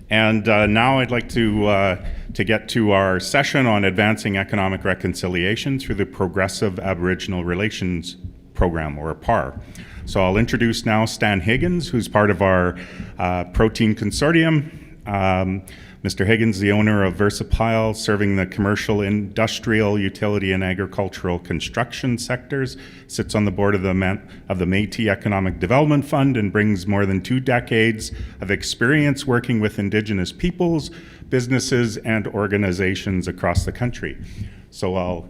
And now I'd like to get to our session on advancing economic reconciliation through the Progressive Aboriginal Relations Program, or PAR. So I'll introduce now Stan Higgins, who's part of our protein consortium. Mr. Higgins, the owner of Versapile, serving the commercial, industrial, utility, and agricultural construction sectors, sits on the board of the Métis Economic Development Fund and brings more than 2 decades of experience working with Indigenous peoples, businesses, and organizations across the country. So I'll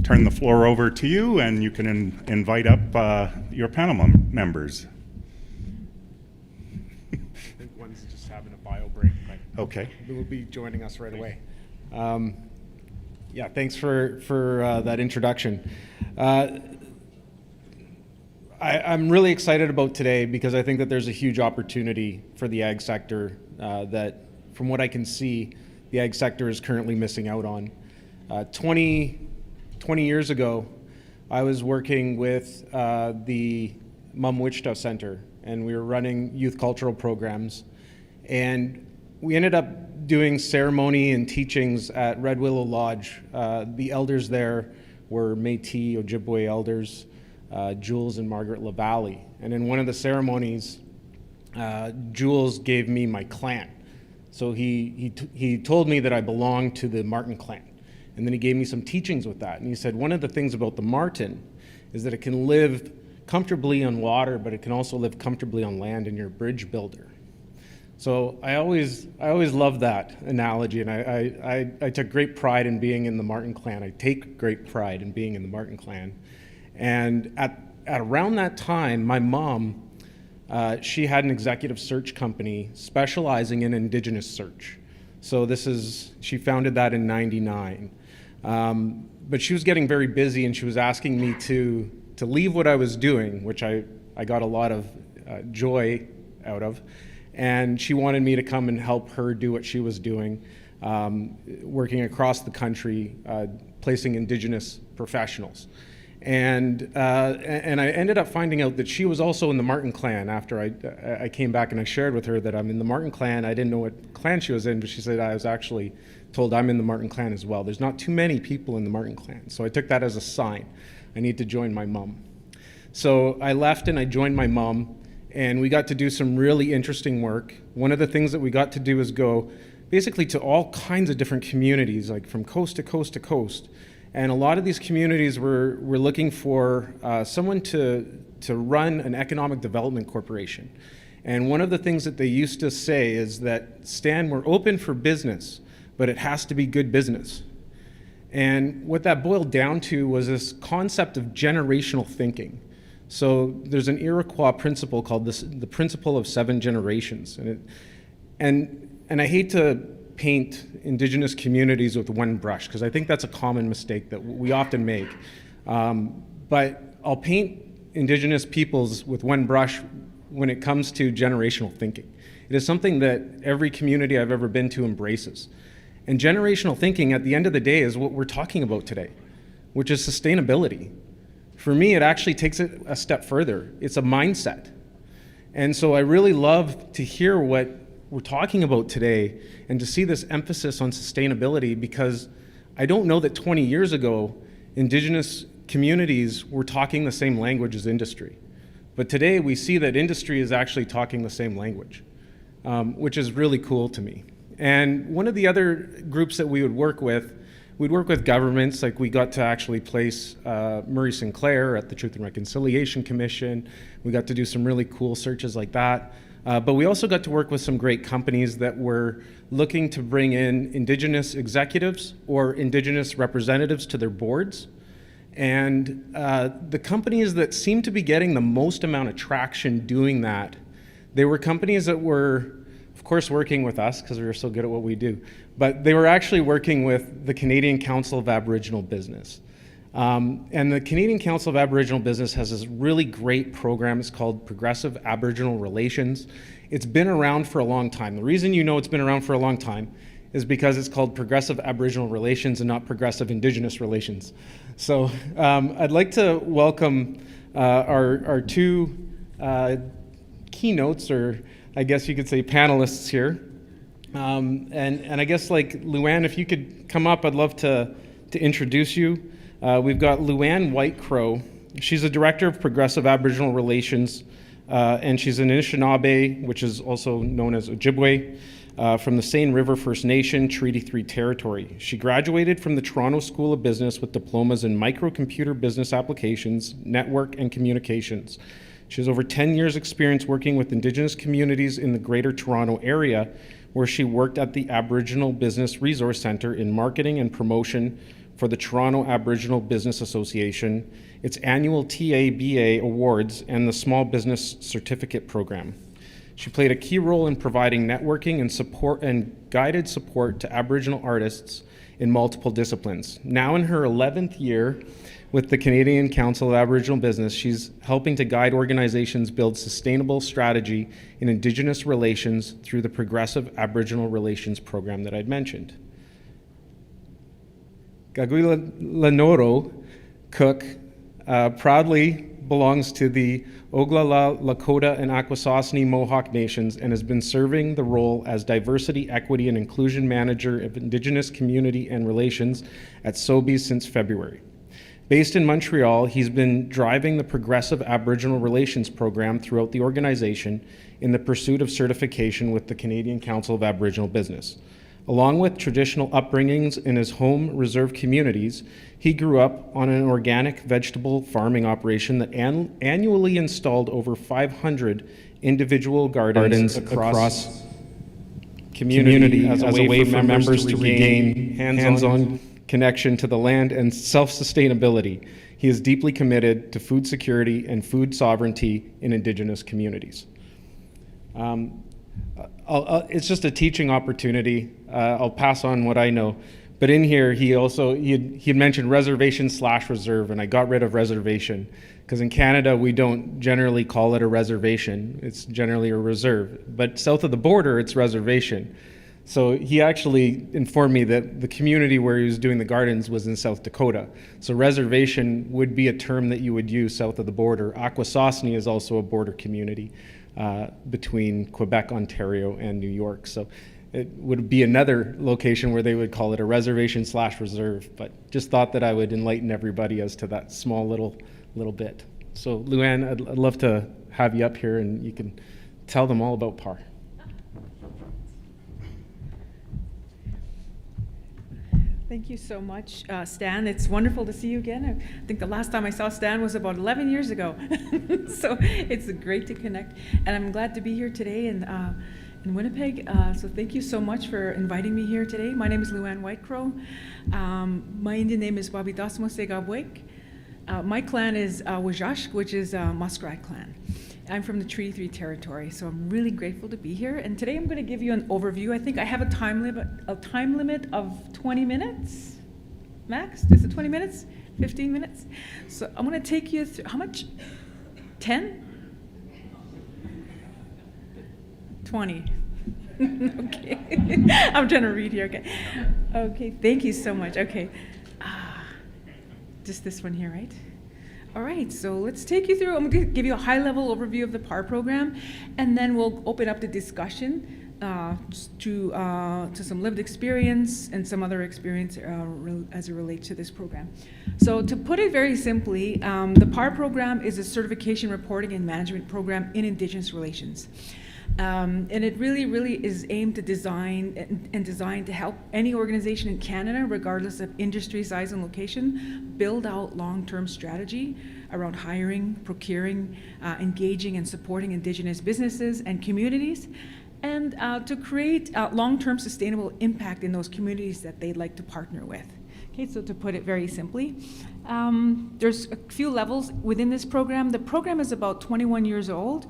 turn the floor over to you, and you can invite up your panel members. I think one's just having a bio break. Okay. Who will be joining us right away. Yeah, thanks for that introduction. I'm really excited about today because I think that there's a huge opportunity for the ag sector that, from what I can see, the ag sector is currently missing out on. 20 years ago, I was working with the Mum Wichita Center, and we were running youth cultural programs. And we ended up doing ceremony and teachings at Red Willow Lodge. The elders there were Métis Ojibwe elders, Jules and Margaret LaValle. And in one of the ceremonies, Jules gave me my clan. So he told me that I belonged to the Martin clan. And then he gave me some teachings with that. And he said, one of the things about the marten is that it can live comfortably on water, but it can also live comfortably on land, and you're a bridge builder. So I always loved that analogy, and I took great pride in being in the Martin clan. I take great pride in being in the Martin clan. And at around that time, my mom, she had an executive search company specializing in Indigenous search. So she founded that in '99. But she was getting very busy, and she was asking me to leave what I was doing, which I got a lot of joy out of. And she wanted me to come and help her do what she was doing, working across the country, placing Indigenous professionals. And I ended up finding out that she was also in the Martin clan after I came back and I shared with her that I'm in the Martin clan. I didn't know what clan she was in, but she said I was actually told I'm in the Martin clan as well. There's not too many people in the Martin clan. So I took that as a sign. I need to join my mom. So I left and I joined my mom, and we got to do some really interesting work. One of the things that we got to do is go basically to all kinds of different communities, like from coast to coast to coast. And a lot of these communities were looking for someone to run an economic development corporation. And one of the things that they used to say is that, Stan, we're open for business, but it has to be good business. And what that boiled down to was this concept of generational thinking. So there's an Iroquois principle called the principle of 7 generations. And I hate to paint Indigenous communities with one brush, because I think that's a common mistake that we often make. But I'll paint Indigenous peoples with one brush when it comes to generational thinking. It is something that every community I've ever been to embraces. And generational thinking, at the end of the day, is what we're talking about today, which is sustainability. For me, it actually takes it a step further. It's a mindset. And so I really love to hear what we're talking about today and to see this emphasis on sustainability, because I don't know that 20 years ago, Indigenous communities were talking the same language as industry. But today we see that industry is actually talking the same language, which is really cool to me. And one of the other groups that we would work with, we'd work with governments. Like, we got to actually place Murray Sinclair at the Truth and Reconciliation Commission. We got to do some really cool searches like that. But we also got to work with some great companies that were looking to bring in Indigenous executives or Indigenous representatives to their boards. And the companies that seemed to be getting the most amount of traction doing that, they were companies that were, of course, working with us because we were so good at what we do, but they were actually working with the Canadian Council of Aboriginal Business. And the Canadian Council of Aboriginal Business has this really great program. It's called Progressive Aboriginal Relations. It's been around for a long time. The reason you know it's been around for a long time is because it's called Progressive Aboriginal Relations and not Progressive Indigenous Relations. So I'd like to welcome our two keynotes, or I guess you could say panelists here. And I guess, like, Luann, if you could come up, I'd love to introduce you. We've got Luann Whitecrow. She's a director of Progressive Aboriginal Relations, and she's an Anishinaabe, which is also known as Ojibwe, from the Seine River First Nation, Treaty 3 territory. She graduated from the Toronto School of Business with diplomas in microcomputer business applications, network, and communications. She has over 10 years' experience working with Indigenous communities in the Greater Toronto Area, where she worked at the Aboriginal Business Resource Centre in marketing and promotion for the Toronto Aboriginal Business Association, its annual TABA Awards, and the Small Business Certificate Program. She played a key role in providing networking and support and guided support to Aboriginal artists in multiple disciplines. Now in her 11th year with the Canadian Council of Aboriginal Business, she's helping to guide organizations build sustainable strategy in Indigenous relations through the Progressive Aboriginal Relations program that I'd mentioned. Gaguila Lenoro Cook proudly belongs to the Oglala, Lakota, and Akwesasne Mohawk Nations and has been serving the role as Diversity, Equity, and Inclusion Manager of Indigenous Community and Relations at Sobeys since February. Based in Montreal, he's been driving the Progressive Aboriginal Relations program throughout the organization in the pursuit of certification with the Canadian Council of Aboriginal Business. Along with traditional upbringings in his home reserve communities, he grew up on an organic vegetable farming operation that annually installed over 500 individual gardens across community as a way for members to regain hands-on connection to the land and self-sustainability. He is deeply committed to food security and food sovereignty in Indigenous communities. It's just a teaching opportunity. I'll pass on what I know. But in here, he had mentioned reservation/reserve, and I got rid of reservation because in Canada, we don't generally call it a reservation. It's generally a reserve. But south of the border, it's reservation. So he actually informed me that the community where he was doing the gardens was in South Dakota. So reservation would be a term that you would use south of the border. Akwesasne is also a border community between Quebec, Ontario, and New York. So it would be another location where they would call it a reservation/reserve, but just thought that I would enlighten everybody as to that small little bit. So Luann, I'd love to have you up here and you can tell them all about PAR. Thank you so much, Stan. It's wonderful to see you again. I think the last time I saw Stan was about 11 years ago. So it's great to connect. And I'm glad to be here today in Winnipeg. So thank you so much for inviting me here today. My name is Luann Whitecrow. My Indian name is Wabidasmo Segabwek. My clan is Wajashk, which is a Muskrat clan. I'm from the Treaty 3 territory, so I'm really grateful to be here. And today I'm going to give you an overview. I think I have a time limit of 20 minutes, max. Is it 20 minutes? 15 minutes? So I'm going to take you through, how much? 10? 20. Okay. I'm trying to read here. Okay. Okay, thank you so much. Okay. Just this one here, right? All right, so let's take you through. I'm going to give you a high-level overview of the PAR program, and then we'll open up the discussion to some lived experience and some other experience as it relates to this program. So to put it very simply, the PAR program is a certification reporting and management program in Indigenous relations. And it really is aimed to design and designed to help any organization in Canada, regardless of industry size and location, build out long-term strategy around hiring, procuring, engaging and supporting Indigenous businesses and communities, and to create long-term sustainable impact in those communities that they'd like to partner with. Okay, so to put it very simply, there's a few levels within this program. The program is about 21 years old.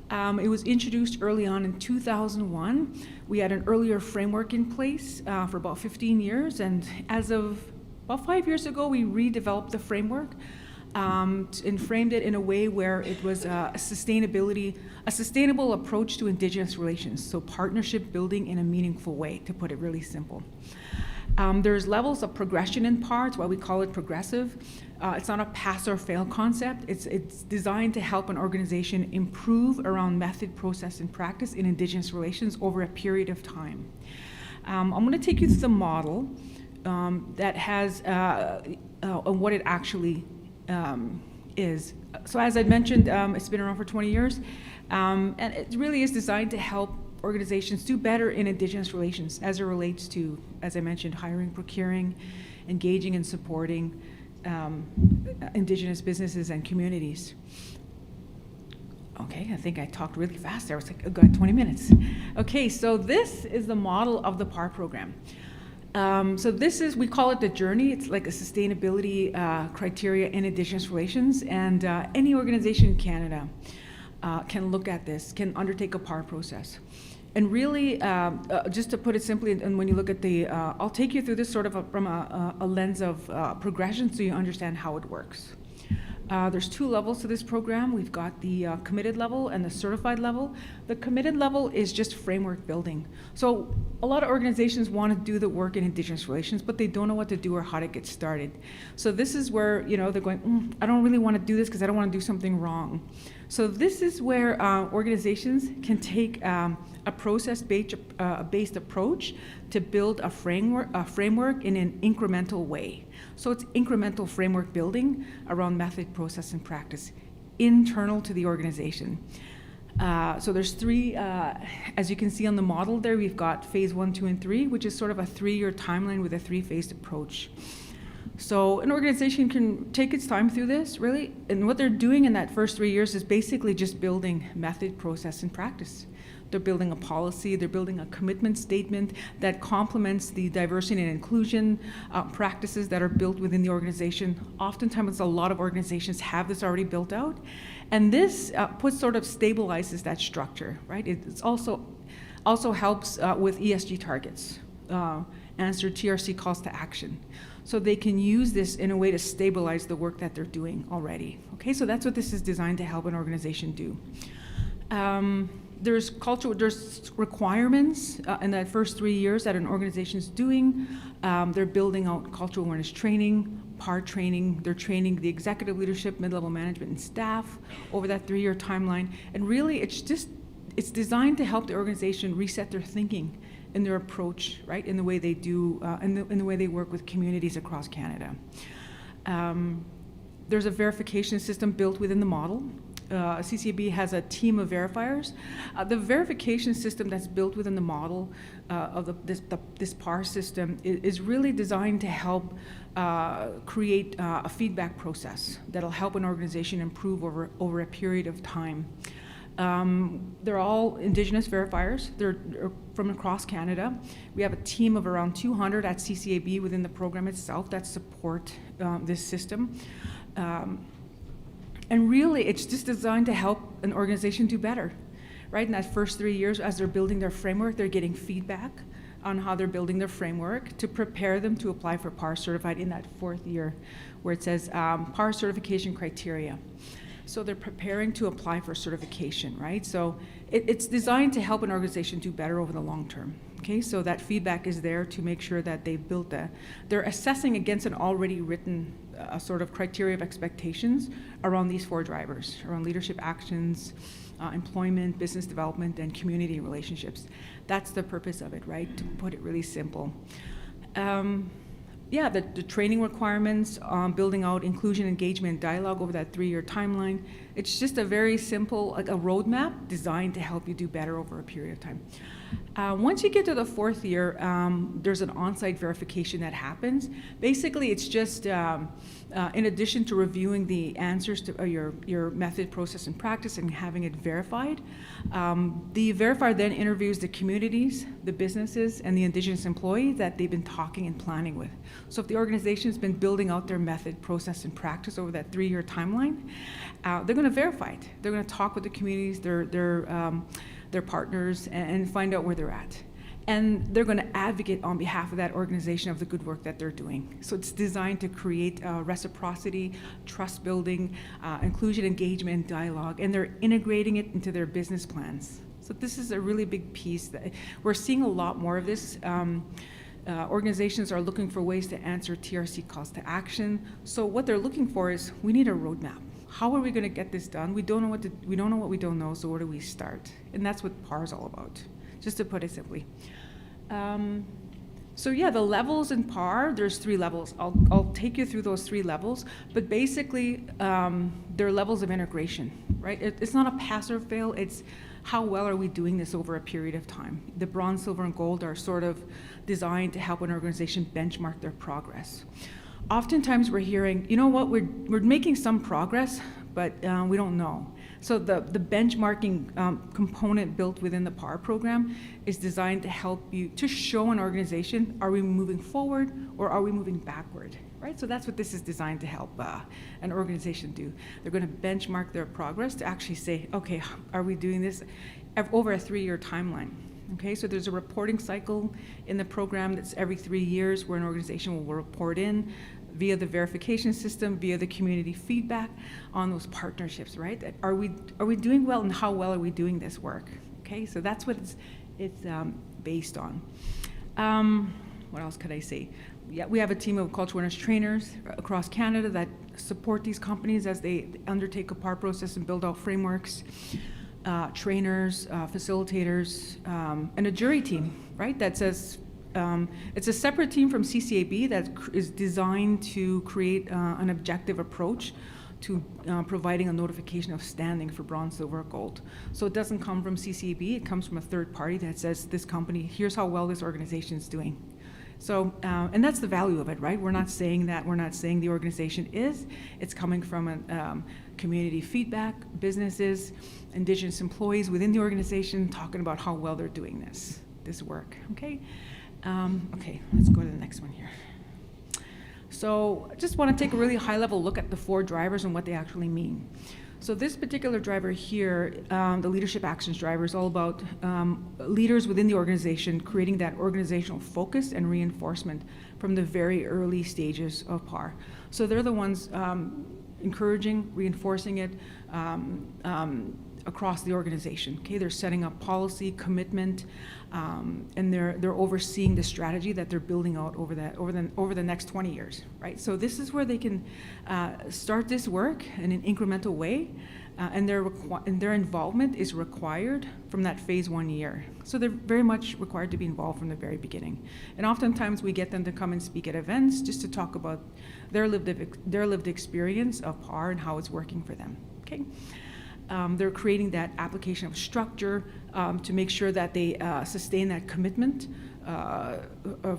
It was introduced early on in 2001. We had an earlier framework in place for about 15 years, and as of about 5 years ago, we redeveloped the framework and framed it in a way where it was a sustainable approach to Indigenous relations, so partnership building in a meaningful way, to put it really simple. There's levels of progression in PAR. It's why we call it progressive. It's not a pass or fail concept. It's designed to help an organization improve around method, process, and practice in Indigenous relations over a period of time. I'm going to take you through the model that has what it actually is. So as I mentioned, it's been around for 20 years, and it really is designed to help organizations do better in Indigenous relations as it relates to, as I mentioned, hiring, procuring, engaging and supporting Indigenous businesses and communities. Okay, I think I talked really fast there. I was like, oh, got 20 minutes. Okay, so this is the model of the PAR program. So this is, we call it the journey. It's like a sustainability criteria in Indigenous relations, and any organization in Canada can look at this, can undertake a PAR process. And really, just to put it simply, and when you look at the, I'll take you through this sort of from a lens of progression so you understand how it works. There's 2 levels to this program. We've got the committed level and the certified level. The committed level is just framework building. So a lot of organizations want to do the work in Indigenous relations, but they don't know what to do or how to get started. So this is where, they're going, I don't really want to do this because I don't want to do something wrong. So this is where organizations can take a process-based approach to build a framework in an incremental way. So it's incremental framework building around method, process, and practice internal to the organization. So there's 3, as you can see on the model there, we've got phase 1, 2, and 3, which is sort of a 3-year timeline with a 3-phased approach. So an organization can take its time through this, really, and what they're doing in that first 3 years is basically just building method, process, and practice. They're building a policy, they're building a commitment statement that complements the diversity and inclusion practices that are built within the organization. Oftentimes, a lot of organizations have this already built out, and this sort of stabilizes that structure, right? It's also helps with ESG targets, answer TRC calls to action. So they can use this in a way to stabilize the work that they're doing already. Okay, so that's what this is designed to help an organization do. There's requirements in that first 3 years that an organization's doing. They're building out cultural awareness training, PAR training. They're training the executive leadership, mid-level management, and staff over that 3-year timeline. And really, it's designed to help the organization reset their thinking in their approach, right, in the way they do, in the way they work with communities across Canada. There's a verification system built within the model. CCAB has a team of verifiers. The verification system that's built within the model of this PAR system is really designed to help create a feedback process that'll help an organization improve over a period of time. They're all Indigenous verifiers. They're from across Canada. We have a team of around 200 at CCAB within the program itself that support this system. And really, it's just designed to help an organization do better, right? In that first 3 years, as they're building their framework, they're getting feedback on how they're building their framework to prepare them to apply for PAR certified in that 4th year, where it says PAR certification criteria. So they're preparing to apply for certification, right? So it's designed to help an organization do better over the long term. Okay, so that feedback is there to make sure that they've built they're assessing against an already written sort of criteria of expectations around these 4 drivers, around leadership actions, employment, business development, and community relationships. That's the purpose of it, right? To put it really simple. The training requirements, building out inclusion, engagement, dialogue over that 3-year timeline. It's just a very simple, like a roadmap designed to help you do better over a period of time. Once you get to the 4th year, there's an on-site verification that happens. Basically, it's just in addition to reviewing the answers to your method, process, and practice and having it verified, the verifier then interviews the communities, the businesses, and the Indigenous employees that they've been talking and planning with. So if the organization's been building out their method, process, and practice over that 3-year timeline, they're going to verify it. They're going to talk with the communities, their partners, and find out where they're at. And they're going to advocate on behalf of that organization of the good work that they're doing. So it's designed to create reciprocity, trust building, inclusion, engagement, dialogue, and they're integrating it into their business plans. So this is a really big piece that we're seeing a lot more of this Organizations are looking for ways to answer TRC calls to action. So what they're looking for is, we need a roadmap. How are we going to get this done? We don't know what we don't know, so where do we start? And that's what PAR is all about, just to put it simply. So yeah, the levels in PAR, there's 3 levels. I'll take you through those 3 levels, but basically they're levels of integration, right? It's not a pass or fail, it's how well are we doing this over a period of time. The bronze, silver, and gold are sort of designed to help an organization benchmark their progress. Oftentimes we're hearing, you know what, we're making some progress, but we don't know. So the benchmarking component built within the PAR program is designed to help you, to show an organization, are we moving forward or are we moving backward, right? So that's what this is designed to help an organization do. They're going to benchmark their progress to actually say, okay, are we doing this over a 3-year timeline? Okay, so there's a reporting cycle in the program that's every 3 years where an organization will report in via the verification system, via the community feedback on those partnerships, right? Are we doing well, and how well are we doing this work? Okay, so that's what it's based on. What else could I say? Yeah, we have a team of cultural awareness trainers across Canada that support these companies as they undertake a PAR process and build out frameworks. Trainers, facilitators, and a jury team, right? That says, it's a separate team from CCAB that is designed to create an objective approach to providing a notification of standing for bronze, silver, or gold. So it doesn't come from CCAB, it comes from a third party that says, this company, here's how well this organization is doing. So, and that's the value of it, right? We're not saying the organization is, it's coming from community feedback, businesses, Indigenous employees within the organization talking about how well they're doing this work, okay? Okay, let's go to the next one here. So I just want to take a really high-level look at the 4 drivers and what they actually mean. So this particular driver here, the leadership actions driver, is all about leaders within the organization creating that organizational focus and reinforcement from the very early stages of PAR. So they're the ones encouraging, reinforcing it across the organization. Okay, they're setting up policy, commitment, and they're overseeing the strategy that they're building out over the next 20 years, right? So this is where they can start this work in an incremental way, and their involvement is required from that phase 1 year. So they're very much required to be involved from the very beginning. And oftentimes we get them to come and speak at events just to talk about their lived experience of PAR and how it's working for them. Okay. They're creating that application of structure to make sure that they sustain that commitment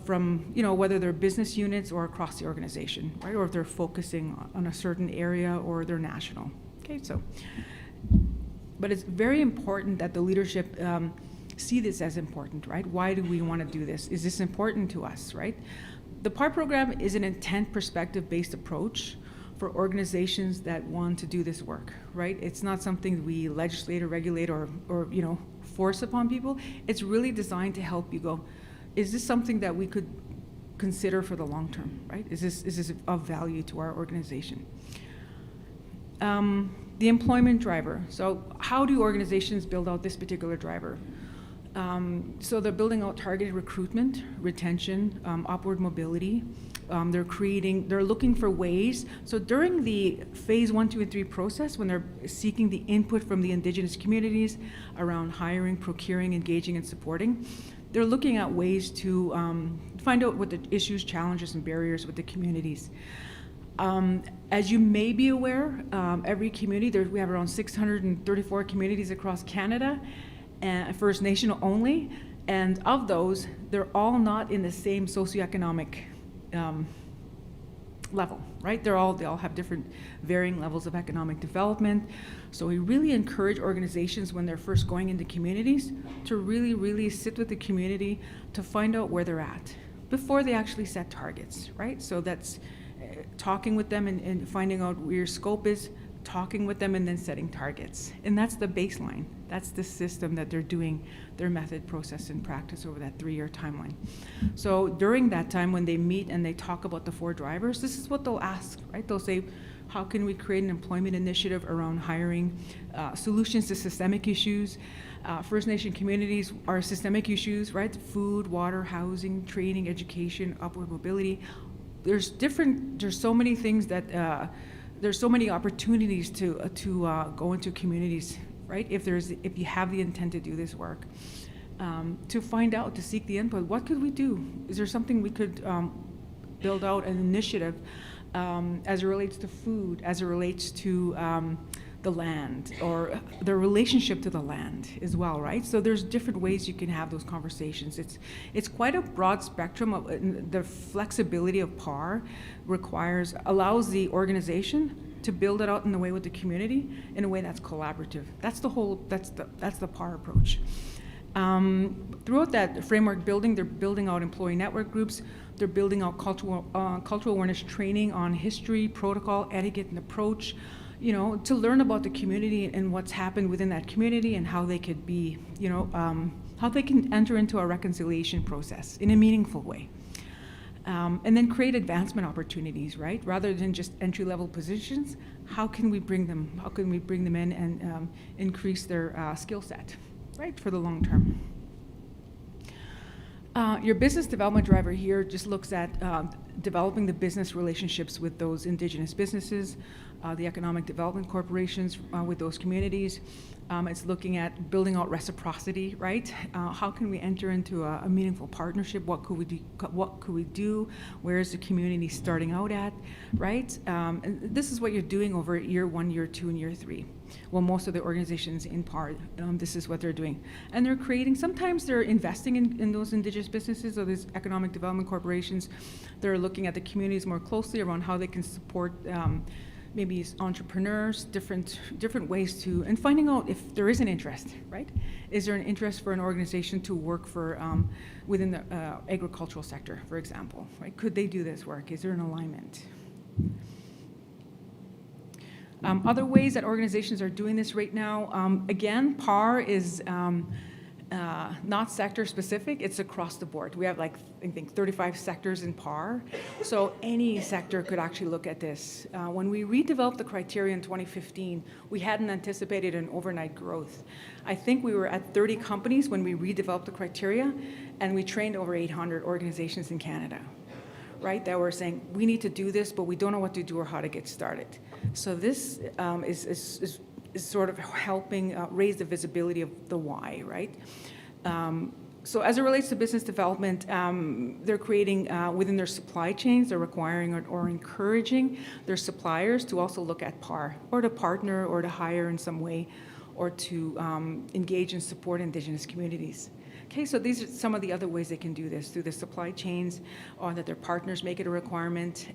from, whether they're business units or across the organization, right? Or if they're focusing on a certain area or they're national. Okay, so, but it's very important that the leadership see this as important, right? Why do we want to do this? Is this important to us, right? The PAR program is an intent perspective-based approach for organizations that want to do this work, right? It's not something we legislate or regulate or force upon people. It's really designed to help you go, is this something that we could consider for the long term, right? Is this of value to our organization? The employment driver. So how do organizations build out this particular driver? So they're building out targeted recruitment, retention, upward mobility. They're looking for ways. So during the phase 1, 2, and 3 process, when they're seeking the input from the Indigenous communities around hiring, procuring, engaging, and supporting, they're looking at ways to find out what the issues, challenges, and barriers with the communities. As you may be aware, every community, we have around 634 communities across Canada, First Nation only, and of those, they're all not in the same socioeconomic level, right? They all have different varying levels of economic development. So we really encourage organizations when they're first going into communities to really, really sit with the community to find out where they're at before they actually set targets, right? So that's talking with them and finding out where your scope is, talking with them, and then setting targets. And that's the baseline. That's the system that they're doing their method, process, and practice over that 3-year timeline. So during that time when they meet and they talk about the 4 drivers, this is what they'll ask, right? They'll say, How can we create an employment initiative around hiring, solutions to systemic issues? First Nation communities are systemic issues, right? Food, water, housing, training, education, upward mobility. There's so many things that, there's so many opportunities to go into communities, right? If you have the intent to do this work, to find out, to seek the input. What could we do? Is there something we could build out an initiative as it relates to food, as it relates to the land, or the relationship to the land as well, right? So there's different ways you can have those conversations. It's quite a broad spectrum of the flexibility of PAR allows the organization to build it out in a way with the community, in a way that's collaborative. That's the PAR approach. Throughout that framework building, they're building out employee network groups. They're building out cultural awareness training on history, protocol, etiquette, and approach, to learn about the community and what's happened within that community and how they could be, how they can enter into a reconciliation process in a meaningful way. And then create advancement opportunities, right? Rather than just entry-level positions, how can we bring them in and increase their skill set, right, for the long term? Your business development driver here just looks at developing the business relationships with those Indigenous businesses, the economic development corporations with those communities. It's looking at building out reciprocity, right? How can we enter into a meaningful partnership? What could we do? Where is the community starting out at, right? And this is what you're doing over year 1, year 2, and year 3. Well, most of the organizations in PAR, this is what they're doing. And they're creating, sometimes they're investing in those Indigenous businesses or these economic development corporations. They're looking at the communities more closely around how they can support maybe entrepreneurs, different ways to, and finding out if there is an interest, right? Is there an interest for an organization to work for within the agricultural sector, for example, right? Could they do this work? Is there an alignment? Other ways that organizations are doing this right now, again, PAR is not sector specific, it's across the board. We have I think 35 sectors in PAR, so any sector could actually look at this. When we redeveloped the criteria in 2015, we hadn't anticipated an overnight growth. I think we were at 30 companies when we redeveloped the criteria, and we trained over 800 organizations in Canada, right, that were saying, we need to do this, but we don't know what to do or how to get started. So this is sort of helping raise the visibility of the why, right? So as it relates to business development, they're creating within their supply chains, they're requiring or encouraging their suppliers to also look at PAR, or to partner, or to hire in some way, or to engage and support Indigenous communities. Okay, so these are some of the other ways they can do this, through the supply chains, or that their partners make it a requirement.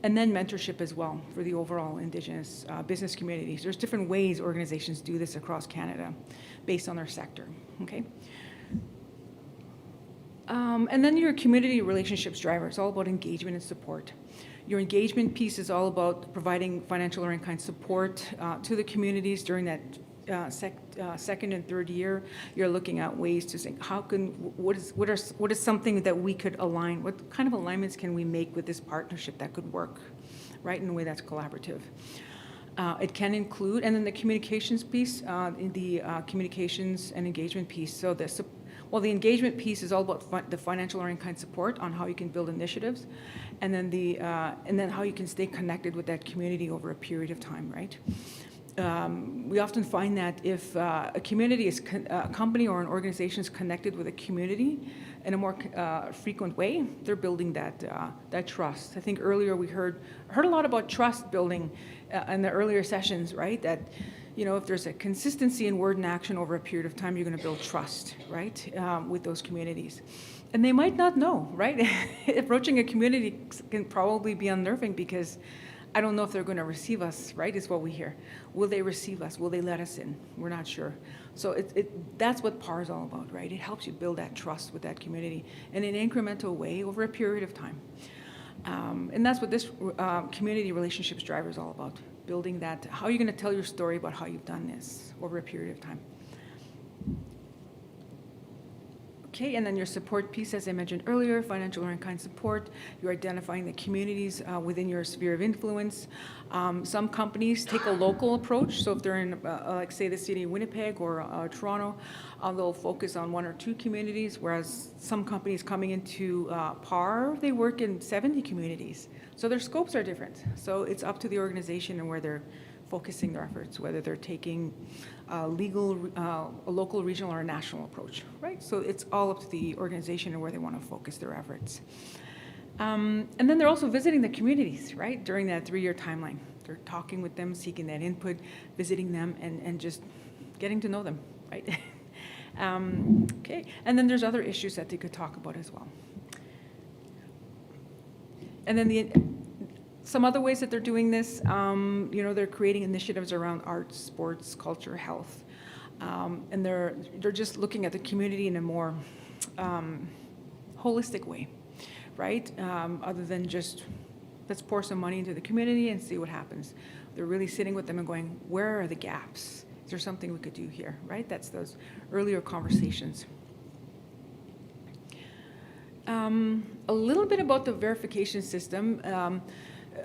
And then mentorship as well for the overall Indigenous business communities. There's different ways organizations do this across Canada based on their sector, okay? And then your community relationships driver, it's all about engagement and support. Your engagement piece is all about providing financial or in-kind support to the communities during that second and third year. You're looking at ways to say, what is something that we could align? What kind of alignments can we make with this partnership that could work, right, in a way that's collaborative? It can include, and then the communications piece, the communications and engagement piece. So the engagement piece is all about the financial or in-kind support on how you can build initiatives, and then how you can stay connected with that community over a period of time, right? We often find that if a community is, a company or an organization is connected with a community in a more frequent way, they're building that trust. I think earlier we heard a lot about trust building in the earlier sessions, right? That, if there's a consistency in word and action over a period of time, you're going to build trust, right, with those communities. And they might not know, right? Approaching a community can probably be unnerving because I don't know if they're going to receive us, right, is what we hear. Will they receive us? Will they let us in? We're not sure. So that's what PAR is all about, right? It helps you build that trust with that community in an incremental way over a period of time. And that's what this community relationships driver is all about, building that. How are you going to tell your story about how you've done this over a period of time? Okay, and then your support piece, as I mentioned earlier, financial or in-kind support. You're identifying the communities within your sphere of influence. Some companies take a local approach. So if they're in, like say, the city of Winnipeg or Toronto, they'll focus on 1 or 2 communities, whereas some companies coming into PAR, they work in 70 communities. So their scopes are different. So it's up to the organization and where they're focusing their efforts, whether they're taking a local, regional, or a national approach, right? So it's all up to the organization and where they want to focus their efforts. And then they're also visiting the communities, right, during that 3-year timeline. They're talking with them, seeking that input, visiting them, and just getting to know them, right? Okay, and then there's other issues that they could talk about as well. And then some other ways that they're doing this, they're creating initiatives around arts, sports, culture, health. And they're just looking at the community in a more holistic way, right? Other than just, let's pour some money into the community and see what happens. They're really sitting with them and going, where are the gaps? Is there something we could do here, right? That's those earlier conversations. A little bit about the verification system.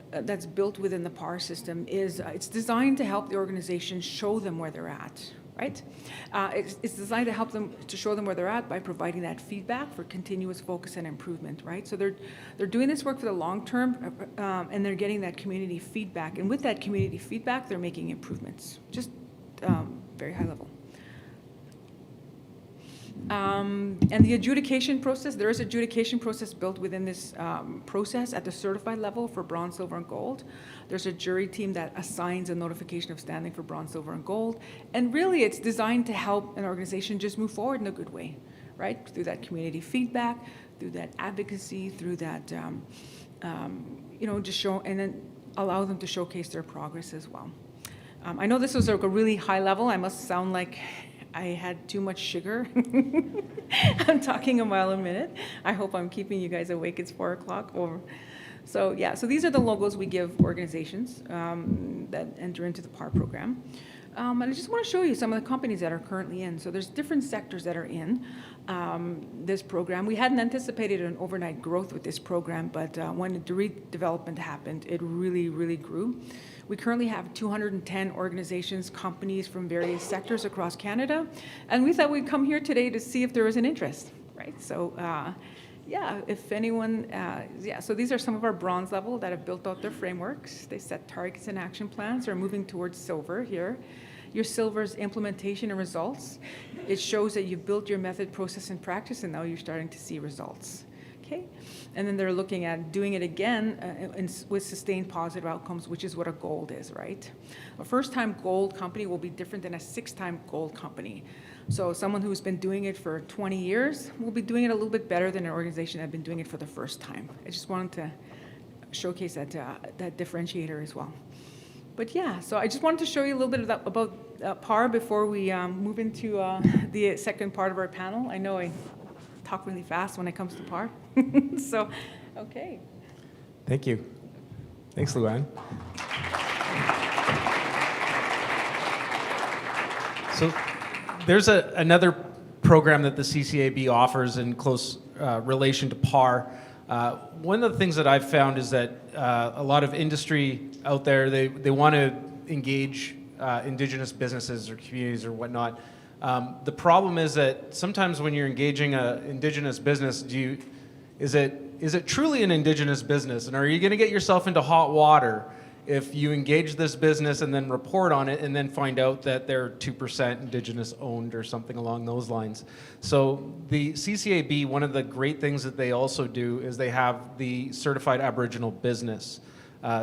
That's built within the PAR system is it's designed to help the organization show them where they're at, right? It's designed to help them to show them where they're at by providing that feedback for continuous focus and improvement, right? So they're doing this work for the long term, and they're getting that community feedback, and with that community feedback, they're making improvements, just very high level. And the adjudication process, there is an adjudication process built within this process at the certified level for bronze, silver, and gold. There's a jury team that assigns a notification of standing for bronze, silver, and gold. And really, it's designed to help an organization just move forward in a good way, right? Through that community feedback, through that advocacy, through that, just show, and then allow them to showcase their progress as well. I know this was a really high level. I must sound like I had too much sugar. I'm talking a mile a minute. I hope I'm keeping you guys awake. It's 4 o'clock. So these are the logos we give organizations that enter into the PAR program. And I just want to show you some of the companies that are currently in. So there's different sectors that are in this program. We hadn't anticipated an overnight growth with this program, but when the redevelopment happened, it really, really grew. We currently have 210 organizations, companies from various sectors across Canada, and we thought we'd come here today to see if there was an interest, right? So, if anyone, so these are some of our bronze level that have built out their frameworks. They set targets and action plans. They're moving towards silver here. Your silver's implementation and results. It shows that you've built your method, process, and practice, and now you're starting to see results. Okay, and then they're looking at doing it again with sustained positive outcomes, which is what a gold is, right? A first-time gold company will be different than a 6-time gold company. So someone who's been doing it for 20 years will be doing it a little bit better than an organization that had been doing it for the first time. I just wanted to showcase that differentiator as well. But yeah, so I just wanted to show you a little bit about PAR before we move into the second part of our panel. I know I talk really fast when it comes to PAR. So, okay. Thank you. Thanks, Luann. So there's another program that the CCAB offers in close relation to PAR. One of the things that I've found is that a lot of industry out there, they want to engage Indigenous businesses or communities or whatnot. The problem is that sometimes when you're engaging an Indigenous business, is it truly an Indigenous business? And are you going to get yourself into hot water if you engage this business and then report on it and then find out that they're 2% Indigenous owned or something along those lines? So the CCAB, one of the great things that they also do is they have the certified Aboriginal business.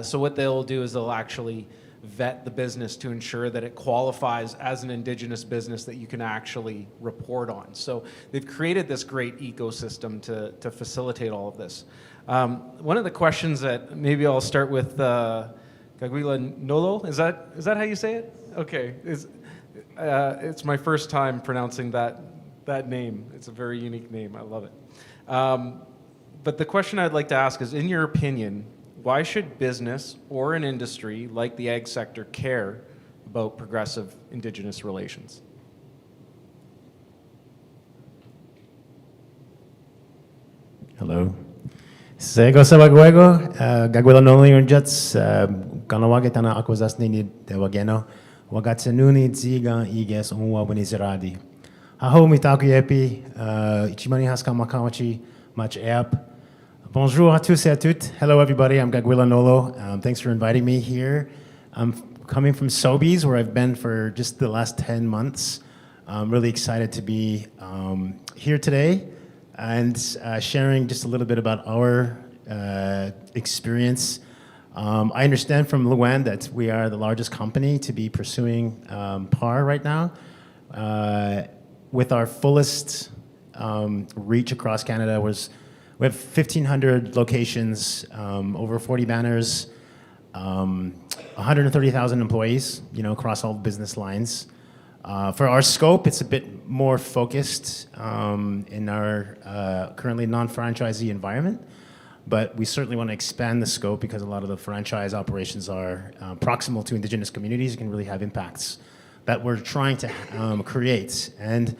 So what they'll do is they'll actually vet the business to ensure that it qualifies as an Indigenous business that you can actually report on. So they've created this great ecosystem to facilitate all of this. One of the questions that maybe I'll start with Gaguila Nolo, is that how you say it? Okay, it's my first time pronouncing that name. It's a very unique name, I love it. But the question I'd like to ask is, in your opinion, why should business or an industry like the ag sector care about progressive Indigenous relations? Hello. Sego sa bagwego, gagwila noli yung jets, kanawagi tana akwazas ni de wageno, wagatsenuni ziga iges onwa winiziradi. Haho mitaku yepi, ichimani haska makawachi, much app. Bonjour à tous et à toutes. Hello everybody, I'm Gagwila Nolo. Thanks for inviting me here. I'm coming from Sobeys, where I've been for just the last 10 months. I'm really excited to be here today and sharing just a little bit about our experience. I understand from Luan that we are the largest company to be pursuing PAR right now. With our fullest reach across Canada, we have 1,500 locations, over 40 banners, 130,000 employees, across all business lines. For our scope, it's a bit more focused in our currently non-franchisee environment, but we certainly want to expand the scope because a lot of the franchise operations are proximal to Indigenous communities and can really have impacts that we're trying to create. And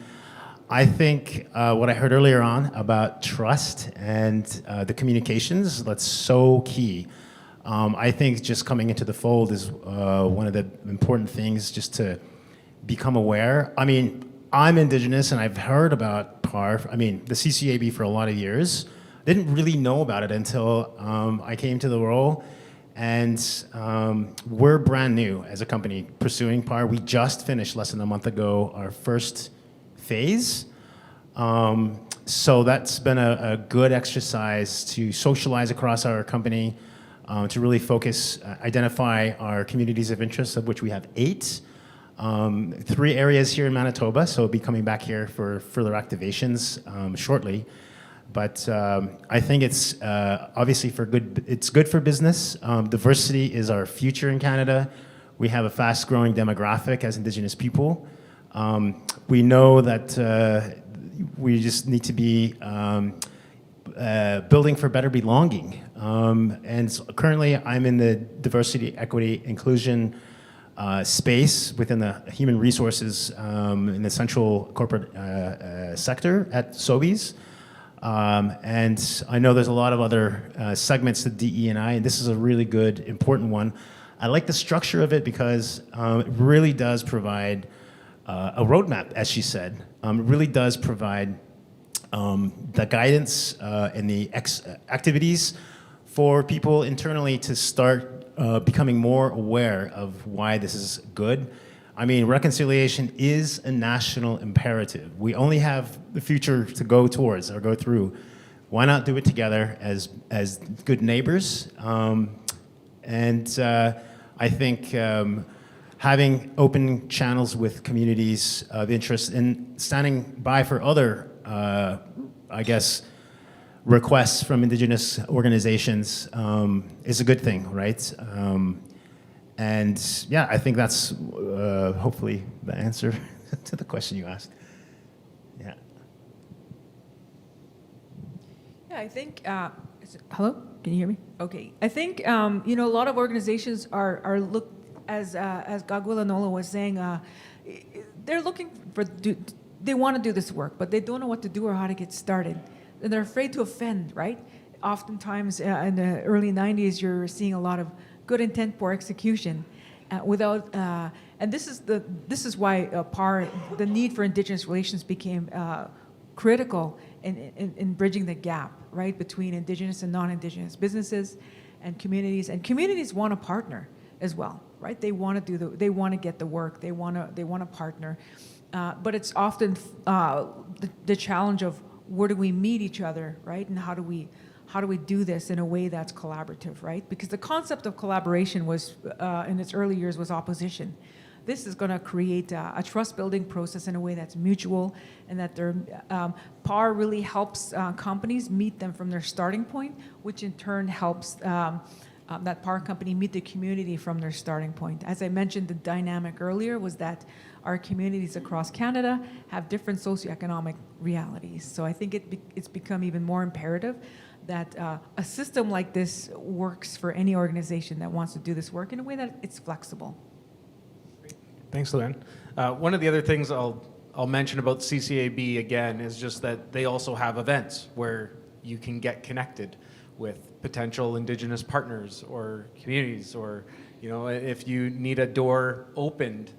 I think what I heard earlier on about trust and the communications, that's so key. I think just coming into the fold is one of the important things just to become aware. I mean, I'm Indigenous and I've heard about PAR, the CCAB for a lot of years. Didn't really know about it until I came to the role. And we're brand new as a company pursuing PAR. We just finished less than a month ago our first phase. So that's been a good exercise to socialize across our company, to really focus, identify our communities of interest, of which we have 8. 3 areas here in Manitoba, so we'll be coming back here for further activations shortly. But I think it's obviously it's good for business. Diversity is our future in Canada. We have a fast-growing demographic as Indigenous people. We know that we just need to be building for better belonging. And so currently I'm in the diversity, equity, inclusion space within the human resources in the central corporate sector at Sobeys. And I know there's a lot of other segments to DE&I, and this is a really good, important one. I like the structure of it because it really does provide a roadmap, as she said. It really does provide the guidance and the activities for people internally to start becoming more aware of why this is good. Reconciliation is a national imperative. We only have the future to go towards or go through. Why not do it together as good neighbors? I think having open channels with communities of interest and standing by for other, requests from Indigenous organizations is a good thing, right? I think that's hopefully the answer to the question you asked. Yeah. Yeah, I think, hello? Can you hear me? Okay. I think, a lot of organizations are look, as Gagwila Nola was saying, they're looking for, they want to do this work, but they don't know what to do or how to get started. And they're afraid to offend, right? Oftentimes in the early 90s, you're seeing a lot of good intent, poor execution, and this is why PAR, the need for Indigenous relations became critical in bridging the gap, right, between Indigenous and non-Indigenous businesses and communities want to partner as well, right? They want to they want to get the work, they want to partner, but it's often the challenge of where do we meet each other, right, and how do we do this in a way that's collaborative, right? Because the concept of collaboration was, in its early years, was opposition. This is going to create a trust-building process in a way that's mutual, and that PAR really helps companies meet them from their starting point, which in turn helps that PAR company meet the community from their starting point. As I mentioned, the dynamic earlier was that our communities across Canada have different socioeconomic realities. So I think it's become even more imperative that a system like this works for any organization that wants to do this work in a way that it's flexible. Thanks, Luann. One of the other things I'll mention about CCAB again is just that they also have events where you can get connected with potential Indigenous partners or communities, or if you need a door opened,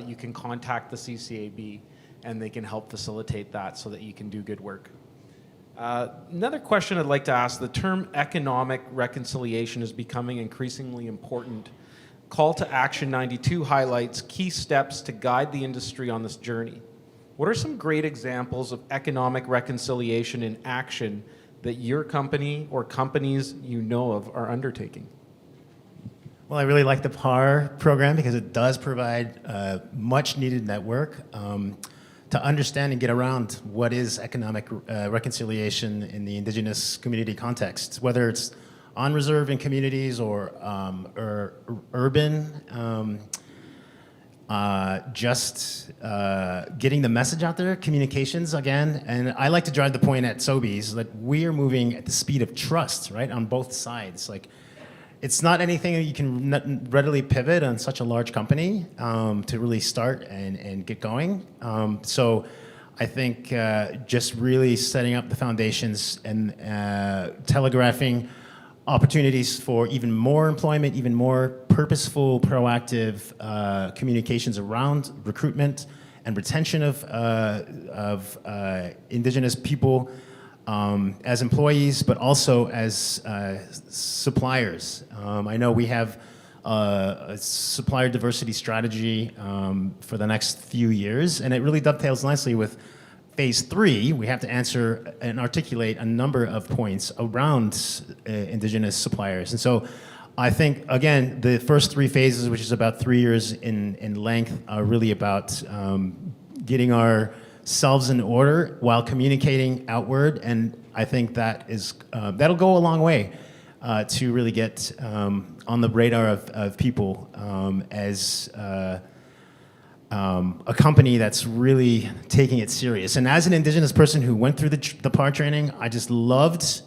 you can contact the CCAB and they can help facilitate that so that you can do good work. Another question I'd like to ask, the term economic reconciliation is becoming increasingly important. Call to Action 92 highlights key steps to guide the industry on this journey. What are some great examples of economic reconciliation in action that your company or companies you know of are undertaking? Well, I really like the PAR program because it does provide a much needed network to understand and get around what is economic reconciliation in the Indigenous community context, whether it's on reserve in communities or urban. Just getting the message out there, communications again. And I like to drive the point at Sobeys that we are moving at the speed of trust, right, on both sides. Like, it's not anything that you can readily pivot on such a large company to really start and get going. So I think just really setting up the foundations and telegraphing opportunities for even more employment, even more purposeful, proactive communications around recruitment and retention of Indigenous people as employees, but also as suppliers. I know we have a supplier diversity strategy for the next few years, and it really dovetails nicely with Phase 3. We have to answer and articulate a number of points around Indigenous suppliers. And so I think, again, the first 3 phases, which is about 3 years in length, are really about getting ourselves in order while communicating outward. And I think that is that'll go a long way to really get on the radar of people as a company that's really taking it serious. And as an Indigenous person who went through the PAR training, I just loved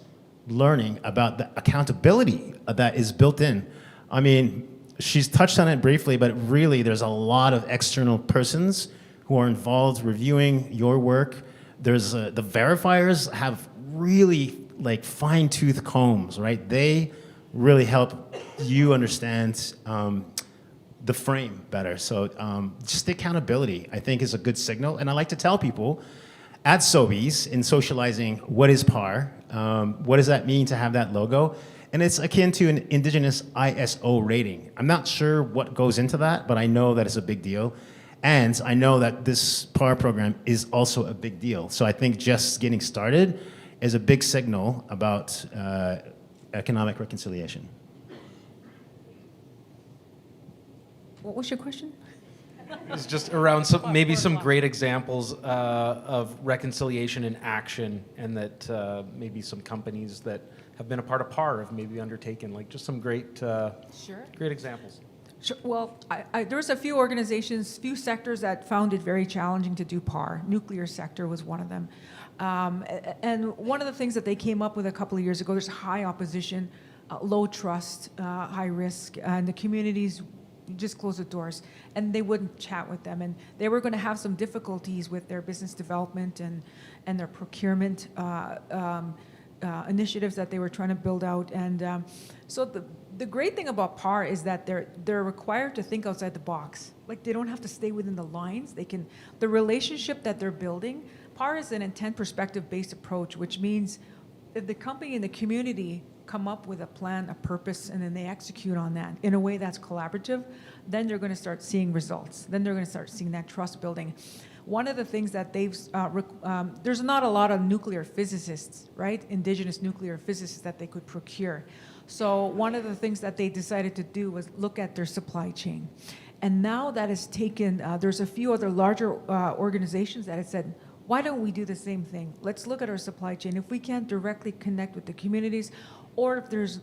learning about the accountability that is built in. I mean, she's touched on it briefly, but really there's a lot of external persons who are involved reviewing your work. There's the verifiers have really like fine-tooth combs, right? They really help you understand the frame better. So just the accountability, I think, is a good signal. And I like to tell people at Sobeys in socializing what is PAR, what does that mean to have that logo? And it's akin to an Indigenous ISO rating. I'm not sure what goes into that, but I know that it's a big deal. And I know that this PAR program is also a big deal. So I think just getting started is a big signal about economic reconciliation. What was your question? It's just around maybe some great examples of reconciliation in action, and that maybe some companies that have been a part of PAR have maybe undertaken, like just some great great examples. Sure. Well, there's a few organizations, few sectors that found it very challenging to do PAR. Nuclear sector was one of them. And one of the things that they came up with a couple of years ago, there's high opposition, low trust, high risk, and the communities just closed the doors, and they wouldn't chat with them. And they were going to have some difficulties with their business development and their procurement initiatives that they were trying to build out. And so the great thing about PAR is that they're required to think outside the box. Like, they don't have to stay within the lines. The relationship that they're building, PAR is an intent perspective-based approach, which means if the company and the community come up with a plan, a purpose, and then they execute on that in a way that's collaborative, then they're going to start seeing results. Then they're going to start seeing that trust building. One of the things that there's not a lot of nuclear physicists, right? Indigenous nuclear physicists that they could procure. So one of the things that they decided to do was look at their supply chain. And now that has taken, there's a few other larger organizations that have said, why don't we do the same thing? Let's look at our supply chain. If we can't directly connect with the communities, or if there's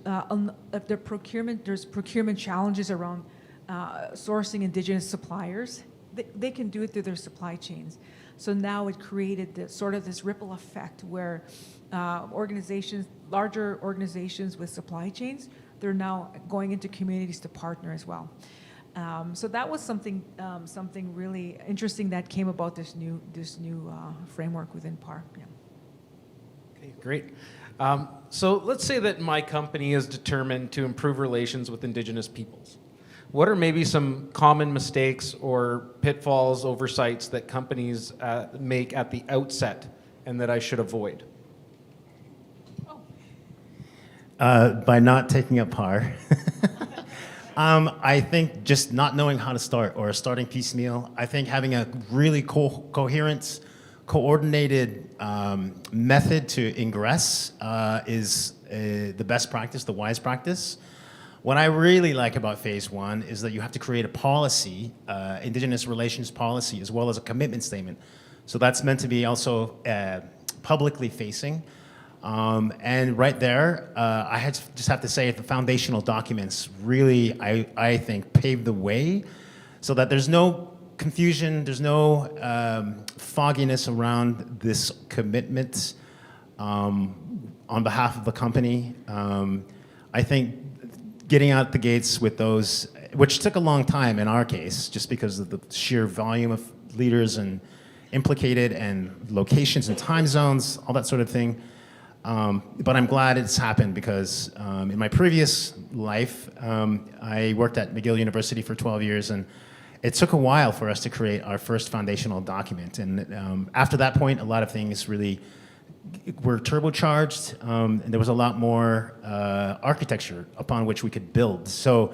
procurement challenges around sourcing Indigenous suppliers, they can do it through their supply chains. So now it created this ripple effect where larger organizations with supply chains, they're now going into communities to partner as well. So that was something really interesting that came about this new framework within PAR. Yeah. Okay, great. So let's say that my company is determined to improve relations with Indigenous peoples. What are maybe some common mistakes or pitfalls, oversights that companies make at the outset and that I should avoid? By not taking up par. I think just not knowing how to start or starting piecemeal. I think having a really coherent, coordinated method to ingress is the best practice, the wise practice. What I really like about phase one is that you have to create a policy, Indigenous relations policy, as well as a commitment statement. So that's meant to be also publicly facing. And right there, just have to say the foundational documents really, I think, pave the way so that there's no confusion, there's no fogginess around this commitment on behalf of the company. I think getting out the gates with those, which took a long time in our case, just because of the sheer volume of leaders and implicated and locations and time zones, all that sort of thing. But I'm glad it's happened because in my previous life, I worked at McGill University for 12 years, and it took a while for us to create our first foundational document. And after that point, a lot of things really were turbocharged, and there was a lot more architecture upon which we could build. So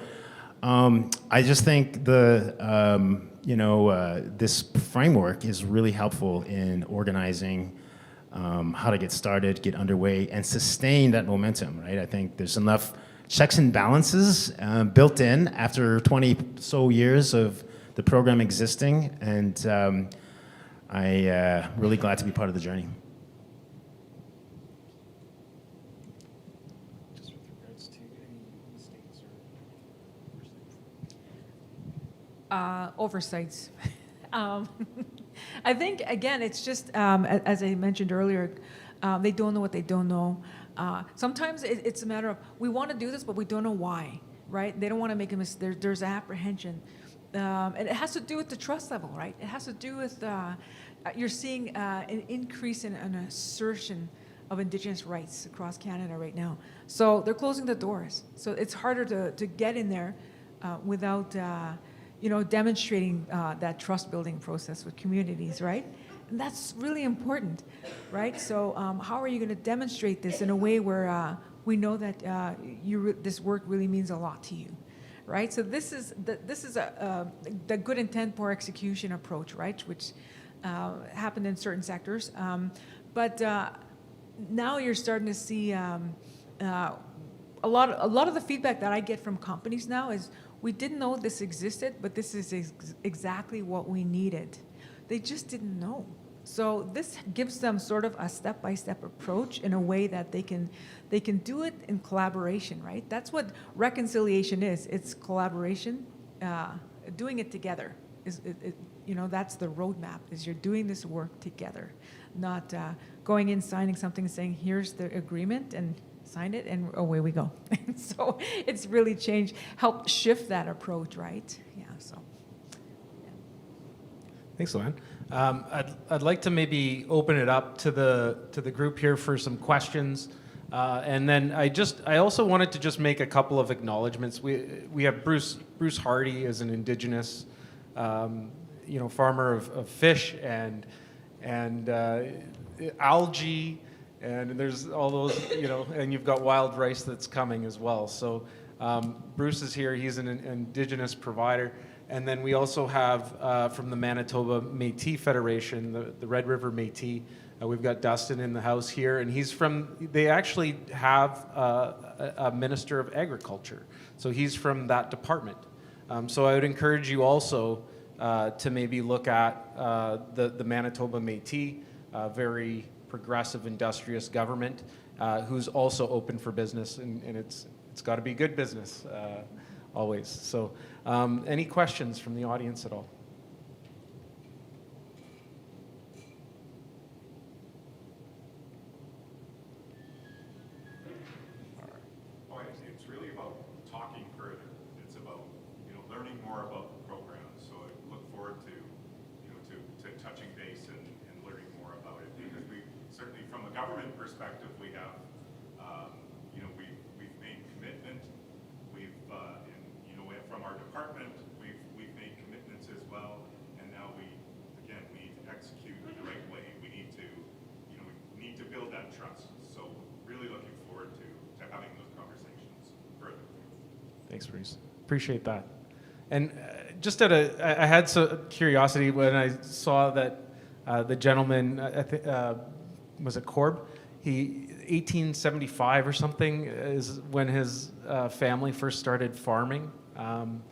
I just think this framework is really helpful in organizing how to get started, get underway, and sustain that momentum, right? I think there's enough checks and balances built in after 20 so years of the program existing, and I'm really glad to be part of the journey. Just with regards to any mistakes or Oversights. I think, again, it's just, as I mentioned earlier, they don't know what they don't know. Sometimes it's a matter of, we want to do this, but we don't know why, right? They don't want to make a mistake. There's apprehension. And it has to do with the trust level, right? It has to do with, you're seeing an increase in an assertion of Indigenous rights across Canada right now. So they're closing the doors. So it's harder to get in there without demonstrating that trust-building process with communities, right? And that's really important, right? So how are you going to demonstrate this in a way where we know that this work really means a lot to you, right? So this is the good intent, poor execution approach, right? Which happened in certain sectors, but now you're starting to see a lot of the feedback that I get from companies now is, we didn't know this existed, but this is exactly what we needed. They just didn't know. So this gives them sort of a step-by-step approach in a way that they can do it in collaboration, right? That's what reconciliation is. It's collaboration, doing it together. That's the roadmap, is you're doing this work together, not going in, signing something and saying, here's the agreement, and sign it, and away we go. And so it's really changed, helped shift that approach, right? Yeah, so. Yeah. Thanks, Luann. I'd like to maybe open it up to the group here for some questions, and then I also wanted to just make a couple of acknowledgements. We have Bruce Hardy as an Indigenous, farmer of fish and algae. And there's all those, and you've got wild rice that's coming as well. So Bruce is here. He's an Indigenous provider. And then we also have from the Manitoba Métis Federation, the Red River Métis, we've got Dustin in the house here. And they actually have a Minister of Agriculture. So he's from that department. So I would encourage you also to maybe look at the Manitoba Métis, very progressive, industrious government who's also open for business, and it's got to be good business always. So any questions from the audience at all? It's really about talking further. It's about learning more about the program. So I look forward to touching base and learning more about it, because we certainly, from a government perspective, we have, we've made commitment. We've, from our department, we've made commitments as well. And now we need to execute in the right way. We need to, we need to build that trust. So really looking forward to having those conversations further. Thanks, Bruce. Appreciate that. And just I had some curiosity when I saw that the gentleman, was it Corb? He 1875 or something is when his family first started farming. And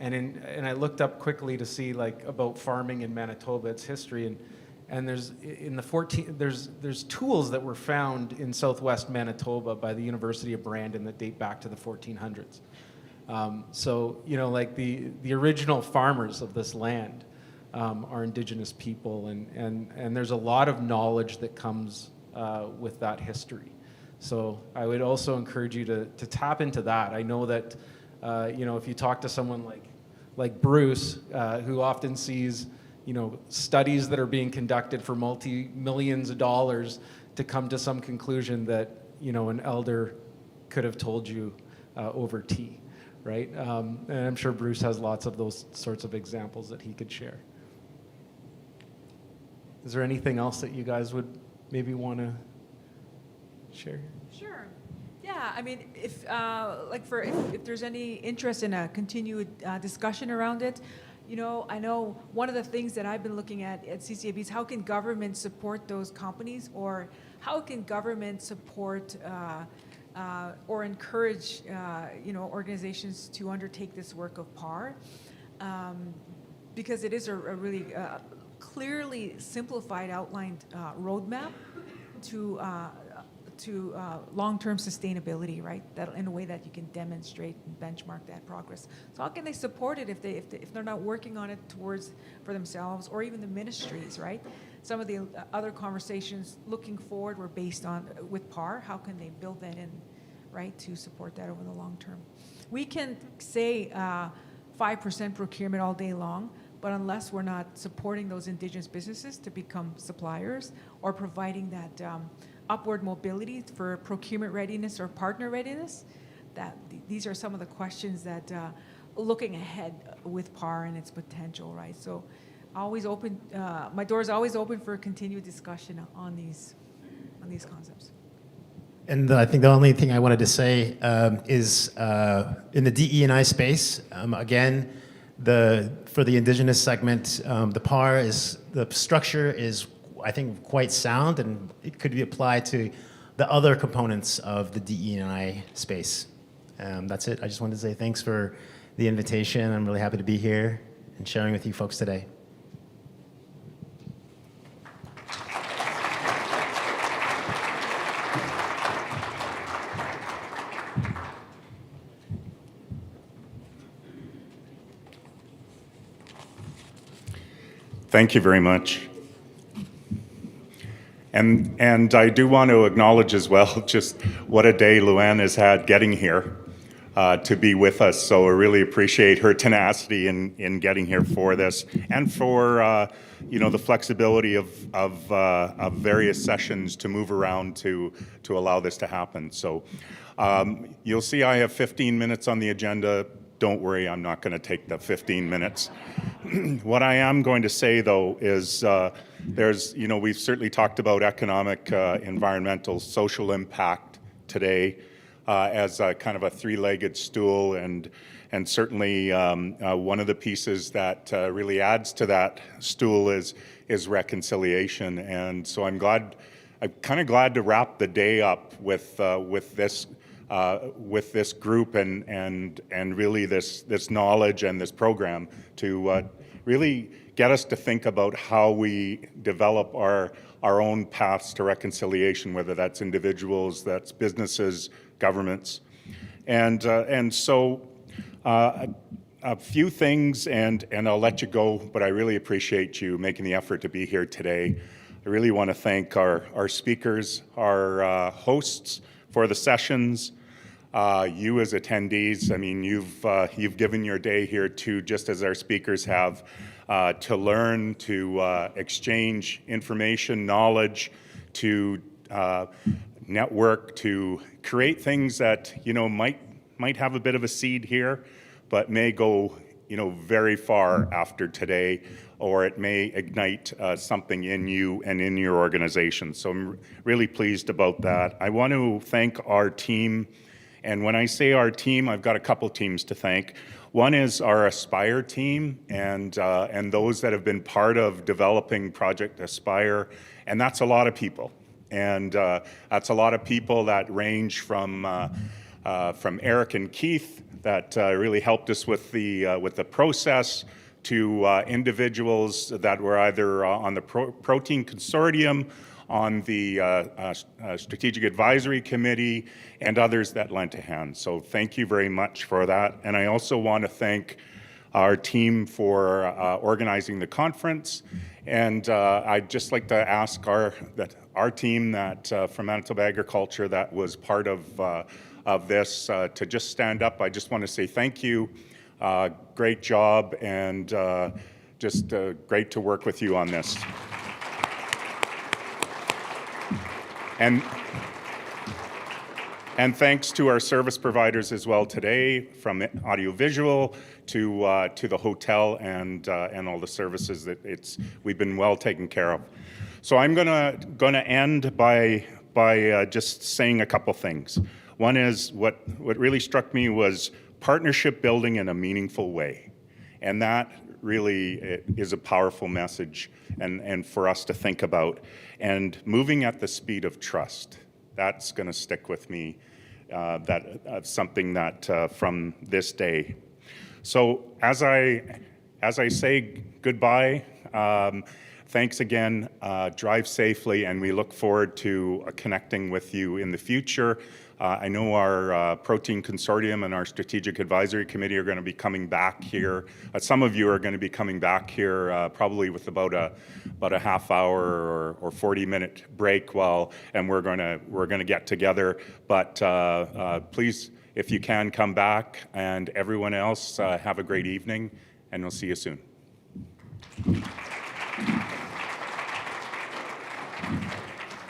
I looked up quickly to see about farming in Manitoba, its history, and there's there's tools that were found in southwest Manitoba by the University of Brandon that date back to the 1400s. So the original farmers of this land are Indigenous people, and there's a lot of knowledge that comes with that history. So I would also encourage you to tap into that. I know that if you talk to someone like Bruce, who often sees studies that are being conducted for multi-millions of dollars to come to some conclusion that an elder could have told you over tea. Right? And I'm sure Bruce has lots of those sorts of examples that he could share. Is there anything else that you guys would maybe want to share? Sure. Yeah, I mean, if there's any interest in a continued discussion around it, I know one of the things that I've been looking at CCAB is how can government support those companies, or how can government support or encourage, organizations to undertake this work of PAR, because it is a really clearly simplified, outlined roadmap to long-term sustainability, right? That in a way that you can demonstrate and benchmark that progress. So how can they support it if they're not working on it for themselves, or even the ministries, right? Some of the other conversations looking forward were based on with PAR. How can they build that in, right, to support that over the long term? We can say 5% procurement all day long, but unless we're not supporting those Indigenous businesses to become suppliers, or providing that upward mobility for procurement readiness or partner readiness, these are some of the questions that looking ahead with PAR and its potential, right? So always open, my door is always open for a continued discussion on these concepts. And I think the only thing I wanted to say is in the DE&I space, again, for the Indigenous segment, the structure is, I think, quite sound, and it could be applied to the other components of the DE&I space. That's it. I just wanted to say thanks for the invitation. I'm really happy to be here and sharing with you folks today. Thank you very much. And I do want to acknowledge as well just what a day Luann has had getting here to be with us. So I really appreciate her tenacity in getting here for this, and for the flexibility of various sessions to move around to allow this to happen. So you'll see I have 15 minutes on the agenda. Don't worry, I'm not going to take the 15 minutes. What I am going to say, though, is we've certainly talked about economic, environmental, social impact today as a kind of a three-legged stool, and certainly one of the pieces that really adds to that stool is reconciliation. And so I'm kind of glad to wrap the day up with this group and really this knowledge and this program to really get us to think about how we develop our own paths to reconciliation, whether that's individuals, that's businesses, governments. And so a few things, and I'll let you go, but I really appreciate you making the effort to be here today. I really want to thank our speakers, our hosts for the sessions, you as attendees. I mean, you've given your day here too, just as our speakers have, to learn, to exchange information, knowledge, to network to create things that, might have a bit of a seed here, but may go, very far after today, or it may ignite something in you and in your organization. So I'm really pleased about that. I want to thank our team. And when I say our team, I've got a couple teams to thank. One is our Aspire team and those that have been part of developing Project Aspire, and that's a lot of people. And that's a lot of people that range from Eric and Keith that really helped us with the process, to individuals that were either on the Protein Consortium, on the Strategic Advisory Committee, and others that lent a hand. So thank you very much for that. And I also want to thank our team for organizing the conference. And I'd just like to ask our team that from Manitoba Agriculture that was part of this to just stand up. I just want to say thank you. Great job, and just great to work with you on this. And thanks to our service providers as well today, from audiovisual to the hotel and all the services that we've been well taken care of. So I'm gonna end by just saying a couple things. One is what really struck me was partnership building in a meaningful way, and that really is a powerful message and for us to think about. And moving at the speed of trust, that's going to stick with me. That's something that from this day. So as I say goodbye, thanks again. Drive safely, and we look forward to connecting with you in the future. I know our Protein Consortium and our Strategic Advisory Committee are going to be coming back here. Some of you are going to be coming back here probably with about a half hour or 40-minute break and we're going to get together. But please, if you can, come back, and everyone else have a great evening, and we'll see you soon.